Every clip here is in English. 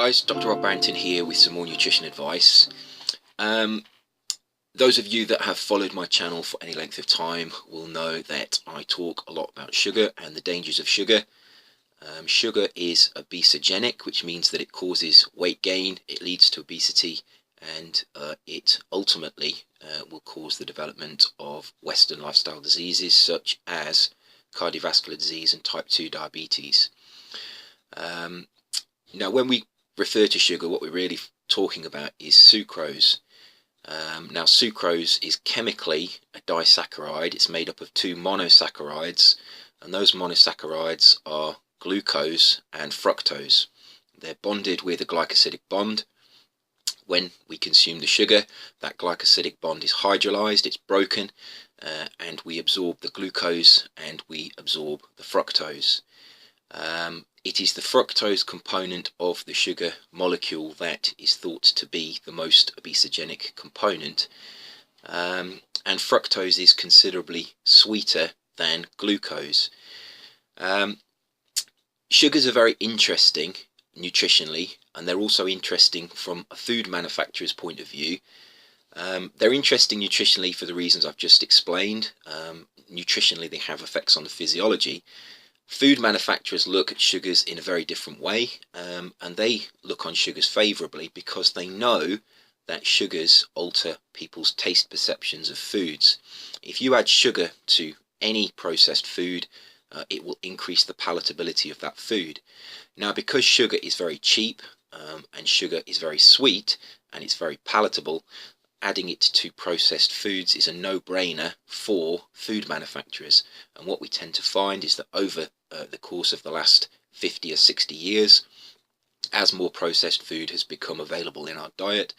guys, Dr. Rob Barrington here with some more nutrition advice. Those of you that have followed my channel for any length of time will know that I talk a lot about sugar and the dangers of sugar. Sugar is obesogenic, which means that it causes weight gain, it leads to obesity, and it ultimately will cause the development of Western lifestyle diseases such as cardiovascular disease and type 2 diabetes. Now, when we refer to sugar, what we're really talking about is sucrose. Now, sucrose is chemically a disaccharide. It's made up of two monosaccharides, and those monosaccharides are glucose and fructose. They're bonded with a glycosidic bond. When we consume the sugar, that glycosidic bond is hydrolyzed, it's broken, and we absorb the glucose and we absorb the fructose. It is the fructose component of the sugar molecule that is thought to be the most obesogenic component, and fructose is considerably sweeter than glucose. Sugars are very interesting nutritionally, and they're also interesting from a food manufacturer's point of view. They're interesting nutritionally for the reasons I've just explained. Nutritionally, they have effects on the physiology. Food manufacturers look at sugars in a very different way, and they look on sugars favourably because they know that sugars alter people's taste perceptions of foods. If you add sugar to any processed food, it will increase the palatability of that food. Now, because sugar is very cheap and sugar is very sweet and it's very palatable, adding it to processed foods is a no-brainer for food manufacturers. And what we tend to find is that over the course of the last 50 or 60 years, as more processed food has become available in our diet,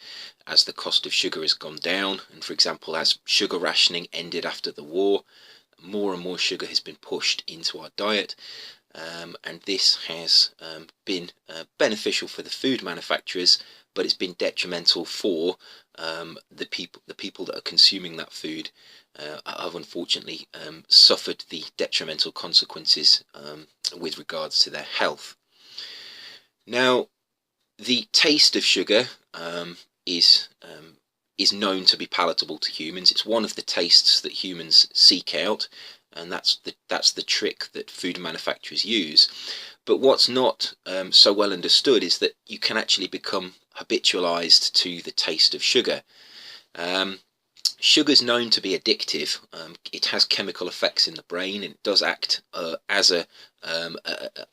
as the cost of sugar has gone down, and for example, as sugar rationing ended after the war, more and more sugar has been pushed into our diet, and this has been beneficial for the food manufacturers, but it's been detrimental for the people that are consuming that food. Have unfortunately suffered the detrimental consequences with regards to their health. Now, the taste of sugar is known to be palatable to humans. It's one of the tastes that humans seek out, and that's the trick that food manufacturers use. But what's not so well understood is that you can actually become habitualized to the taste of sugar. Sugar is known to be addictive. It has chemical effects in the brain, and it does act as a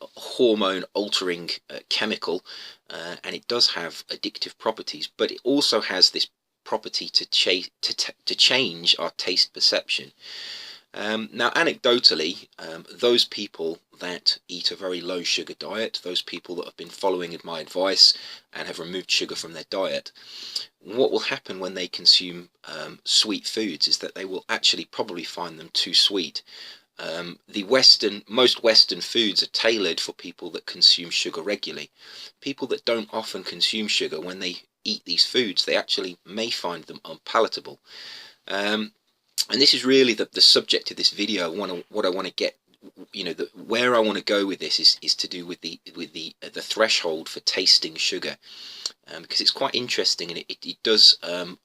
hormone-altering chemical, and it does have addictive properties. But it also has this property to change our taste perception. Now, anecdotally, those people that eat a very low sugar diet, those people that have been following my advice and have removed sugar from their diet, what will happen when they consume sweet foods is that they will actually probably find them too sweet. Most Western foods are tailored for people that consume sugar regularly. People that don't often consume sugar, when they eat these foods, they actually may find them unpalatable. And this is really the subject of this video. What I want to get, where I want to go with this is to do with the threshold for tasting sugar, because it's quite interesting, and it does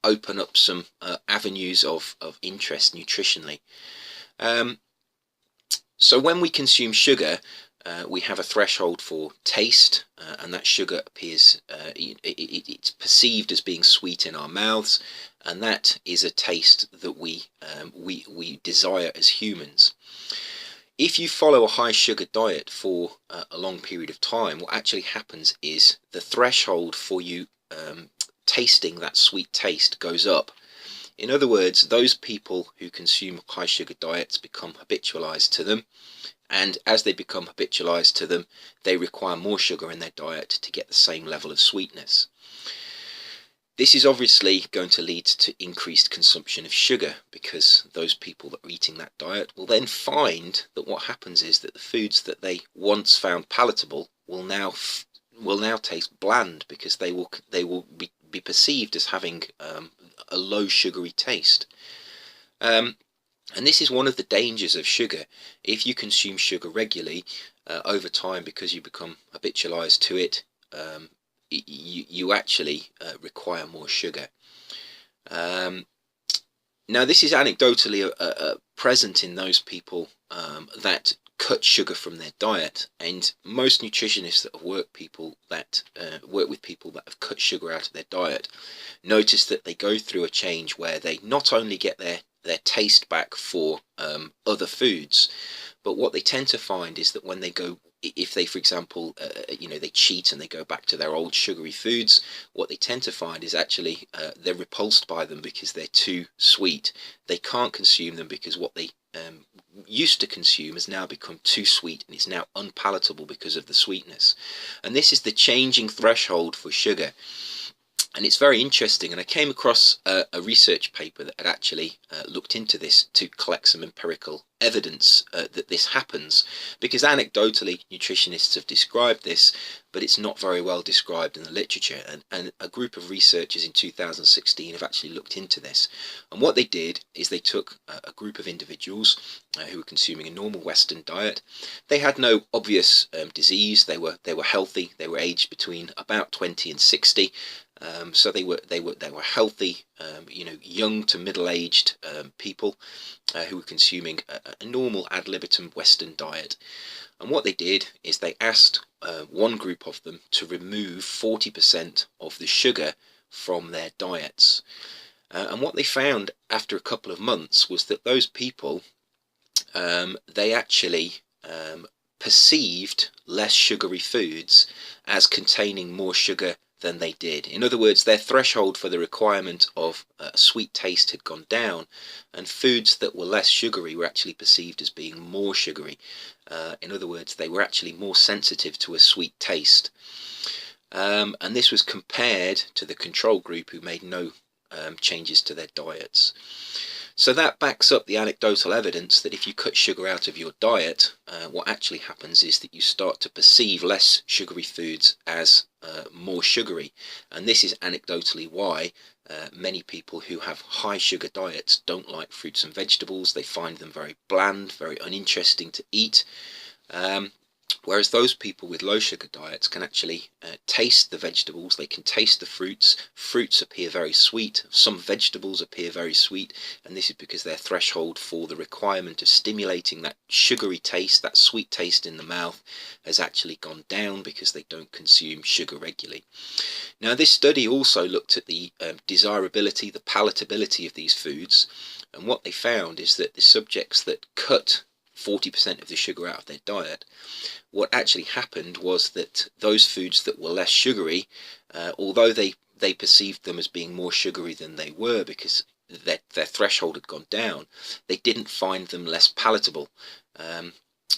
open up some avenues of interest nutritionally. So when we consume sugar, we have a threshold for taste, and that sugar appears, it's perceived as being sweet in our mouths, and that is a taste that we desire as humans. If you follow a high sugar diet for a long period of time, what actually happens is the threshold for you tasting that sweet taste goes up. In other words, those people who consume high sugar diets become habitualized to them, and as they become habitualized to them, they require more sugar in their diet to get the same level of sweetness. This is obviously going to lead to increased consumption of sugar, because those people that are eating that diet will then find that what happens is that the foods that they once found palatable will now taste bland, because they will be perceived as having a low sugary taste. And this is one of the dangers of sugar. If you consume sugar regularly over time, because you become habitualized to it, you actually require more sugar. Now, this is anecdotally present in those people that cut sugar from their diet, and most nutritionists that work with people that have cut sugar out of their diet notice that they go through a change where they not only get their taste back for other foods, but what they tend to find is that when they go, if they, for example, they cheat and they go back to their old sugary foods, what they tend to find is actually they're repulsed by them because they're too sweet. They can't consume them because what they used to consume has now become too sweet, and it's now unpalatable because of the sweetness. And this is the changing threshold for sugar. And it's very interesting, and I came across a research paper that had actually looked into this to collect some empirical evidence that this happens, because anecdotally nutritionists have described this, but it's not very well described in the literature. And a group of researchers in 2016 have actually looked into this, and what they did is they took a group of individuals who were consuming a normal Western diet. They had no obvious disease. They were healthy. They were aged between about 20 and 60. So they were healthy, young to middle-aged people who were consuming a normal ad libitum Western diet. And what they did is they asked one group of them to remove 40% of the sugar from their diets. And what they found after a couple of months was that those people, they actually perceived less sugary foods as containing more sugar than they did. In other words, their threshold for the requirement of a sweet taste had gone down, and foods that were less sugary were actually perceived as being more sugary. In other words, they were actually more sensitive to a sweet taste. And this was compared to the control group, who made no changes to their diets. So that backs up the anecdotal evidence that if you cut sugar out of your diet, what actually happens is that you start to perceive less sugary foods as more sugary. And this is anecdotally why many people who have high sugar diets don't like fruits and vegetables. They find them very bland, very uninteresting to eat. Whereas those people with low sugar diets can actually taste the vegetables, they can taste the fruits. Fruits appear very sweet, some vegetables appear very sweet, and this is because their threshold for the requirement of stimulating that sugary taste, that sweet taste in the mouth, has actually gone down because they don't consume sugar regularly. Now, this study also looked at the desirability, the palatability of these foods, and what they found is that the subjects that cut 40% of the sugar out of their diet, what actually happened was that those foods that were less sugary, although they perceived them as being more sugary than they were because their threshold had gone down, they didn't find them less palatable.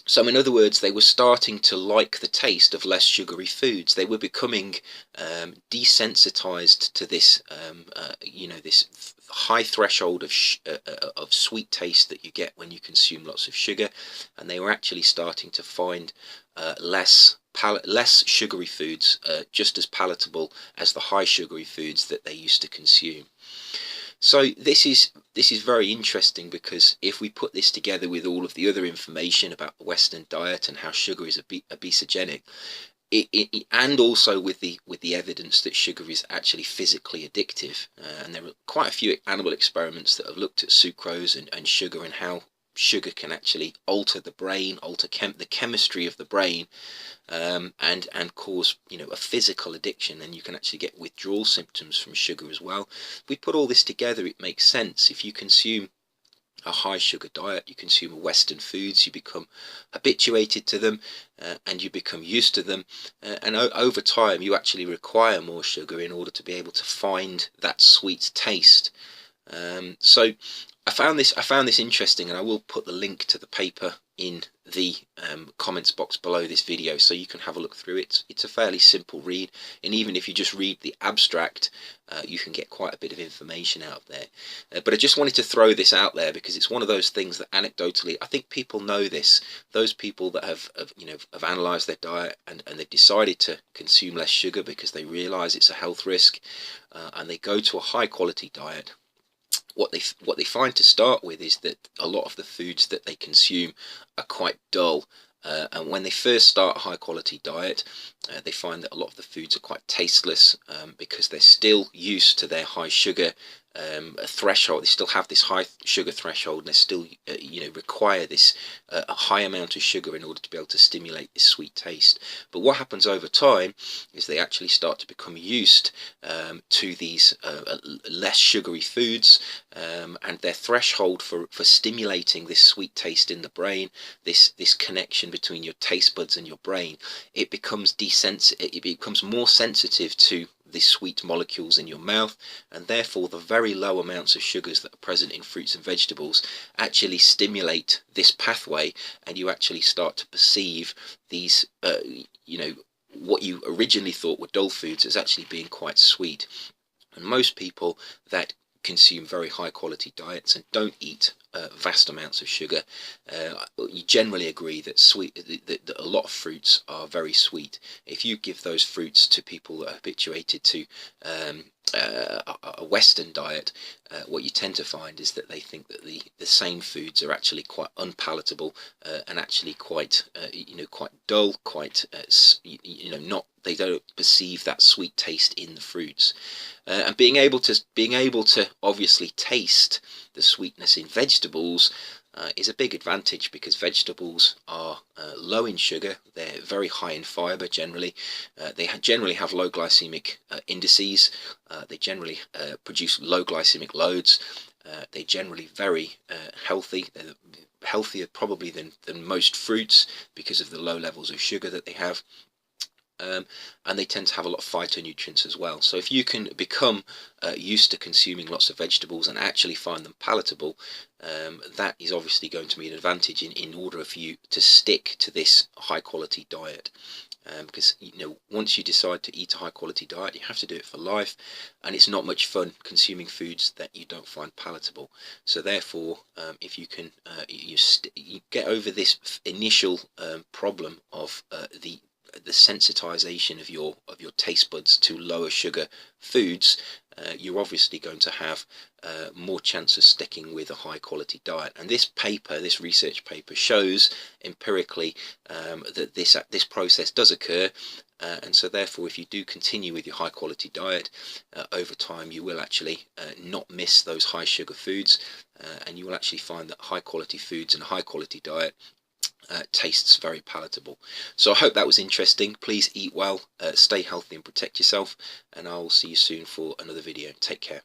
So in other words, they were starting to like the taste of less sugary foods. They were becoming desensitized to this, this high threshold of sweet taste that you get when you consume lots of sugar, and they were actually starting to find less sugary foods just as palatable as the high sugary foods that they used to consume. So this is very interesting, because if we put this together with all of the other information about the Western diet and how sugar is obesogenic, and also with the evidence that sugar is actually physically addictive, and there are quite a few animal experiments that have looked at sucrose and sugar, and how sugar can actually alter the brain, alter the chemistry of the brain, and cause a physical addiction, and you can actually get withdrawal symptoms from sugar as well. If we put all this together, it makes sense. If you consume a high sugar diet, you consume Western foods, you become habituated to them, and you become used to them, and over time you actually require more sugar in order to be able to find that sweet taste. So I found this interesting, and I will put the link to the paper in the comments box below this video so you can have a look through it. It's a fairly simple read, and even if you just read the abstract, you can get quite a bit of information out of there. But I just wanted to throw this out there because it's one of those things that anecdotally, I think people know this. Those people that have analysed their diet and they've decided to consume less sugar because they realise it's a health risk, and they go to a high quality diet. What they find to start with is that a lot of the foods that they consume are quite dull, And when they first start a high quality diet, they find that a lot of the foods are quite tasteless, because they're still used to their high sugar threshold. They still have this high sugar threshold, and they still require this a high amount of sugar in order to be able to stimulate this sweet taste. But what happens over time is they actually start to become used to these less sugary foods, and their threshold for stimulating this sweet taste in the brain, this connection between your taste buds and your brain, it becomes more sensitive to the sweet molecules in your mouth, and therefore the very low amounts of sugars that are present in fruits and vegetables actually stimulate this pathway, and you actually start to perceive these what you originally thought were dull foods as actually being quite sweet. And most people that consume very high quality diets and don't eat vast amounts of sugar, you generally agree that that a lot of fruits are very sweet. If you give those fruits to people that are habituated to a Western diet, what you tend to find is that they think that the same foods are actually quite unpalatable, and actually quite quite dull, quite not, they don't perceive that sweet taste in the fruits. And being able to obviously taste the sweetness in vegetables is a big advantage, because vegetables are low in sugar, they're very high in fibre generally, they generally have low glycemic indices, they generally produce low glycemic loads, they're generally very healthy. They're healthier probably than most fruits because of the low levels of sugar that they have. And they tend to have a lot of phytonutrients as well. So if you can become used to consuming lots of vegetables and actually find them palatable, that is obviously going to be an advantage in order for you to stick to this high quality diet. Because once you decide to eat a high quality diet, you have to do it for life, and it's not much fun consuming foods that you don't find palatable. So therefore, if you can you get over this initial problem of the sensitization of your taste buds to lower sugar foods, you're obviously going to have more chance of sticking with a high quality diet. And this research paper shows empirically that this process does occur, and so therefore if you do continue with your high quality diet, over time you will actually not miss those high sugar foods, and you will actually find that high quality foods and a high quality diet tastes very palatable. So I hope that was interesting. Please eat well, stay healthy and protect yourself, and I will see you soon for another video. Take care.